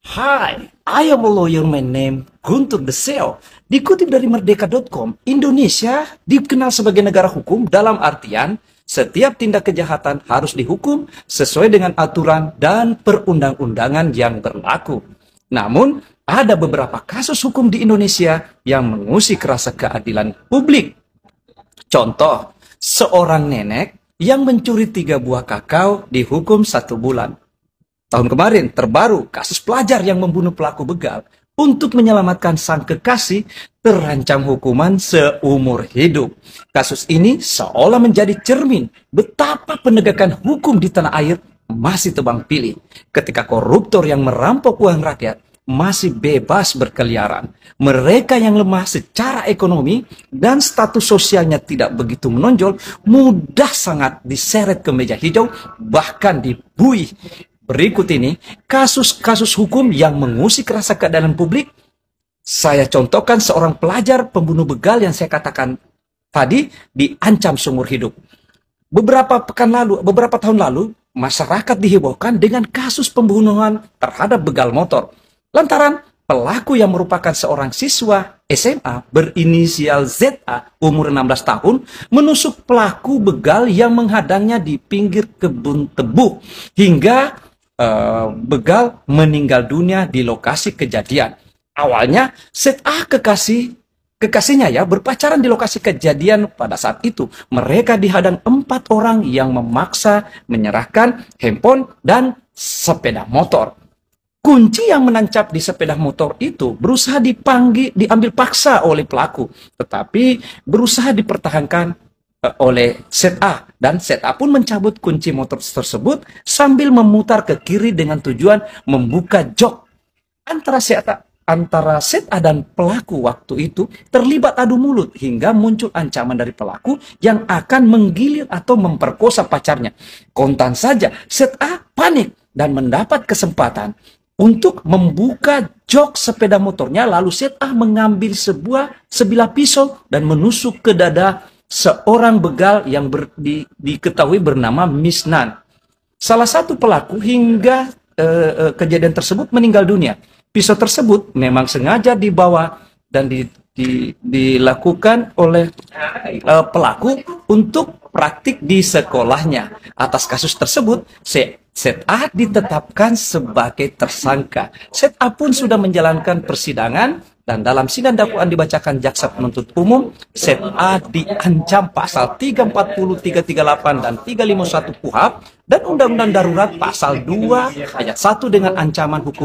Hai, I am a lawyer man named Guntur Deseo. Dikutip dari Merdeka.com, Indonesia dikenal sebagai negara hukum dalam artian setiap tindak kejahatan harus dihukum sesuai dengan aturan dan perundang-undangan yang berlaku. Namun, ada beberapa kasus hukum di Indonesia yang mengusik rasa keadilan publik. Contoh, seorang nenek yang mencuri 3 buah kakao dihukum 1 bulan. Tahun kemarin, terbaru, kasus pelajar yang membunuh pelaku begal untuk menyelamatkan sang kekasih terancam hukuman seumur hidup. Kasus ini seolah menjadi cermin betapa penegakan hukum di tanah air masih tebang pilih ketika koruptor yang merampok uang rakyat masih bebas berkeliaran. Mereka yang lemah secara ekonomi dan status sosialnya tidak begitu menonjol, mudah sangat diseret ke meja hijau, bahkan dibuih. Berikut ini kasus-kasus hukum yang mengusik rasa keadilan publik. Saya contohkan seorang pelajar pembunuh begal yang saya katakan tadi diancam seumur hidup. Beberapa tahun lalu, masyarakat dihebohkan dengan kasus pembunuhan terhadap begal motor. Lantaran pelaku yang merupakan seorang siswa SMA berinisial ZA umur 16 tahun menusuk pelaku begal yang menghadangnya di pinggir kebun tebu hingga begal meninggal dunia di lokasi kejadian. Awalnya ZA kekasihnya berpacaran di lokasi kejadian. Pada saat itu mereka dihadang 4 orang yang memaksa menyerahkan handphone dan sepeda motor. Kunci yang menancap di sepeda motor itu berusaha diambil paksa oleh pelaku, tetapi berusaha dipertahankan oleh ZA, dan ZA pun mencabut kunci motor tersebut sambil memutar ke kiri dengan tujuan membuka jok. Antara ZA dan pelaku waktu itu terlibat adu mulut hingga muncul ancaman dari pelaku yang akan menggilir atau memperkosa pacarnya. Kontan saja ZA panik dan mendapat kesempatan untuk membuka jok sepeda motornya, lalu ZA mengambil sebilah pisau dan menusuk ke dada seorang begal yang diketahui bernama Misnan. Salah satu pelaku hingga kejadian tersebut meninggal dunia. Pisau tersebut memang sengaja dibawa dan dilakukan oleh pelaku untuk praktik di sekolahnya. Atas kasus tersebut, ZA ditetapkan sebagai tersangka. ZA pun sudah menjalankan persidangan, dan dalam sidang dakwaan dibacakan jaksa penuntut umum, ZA diancam pasal 340, 338, dan 351 KUHP dan Undang-Undang Darurat pasal 2 ayat 1 dengan ancaman hukum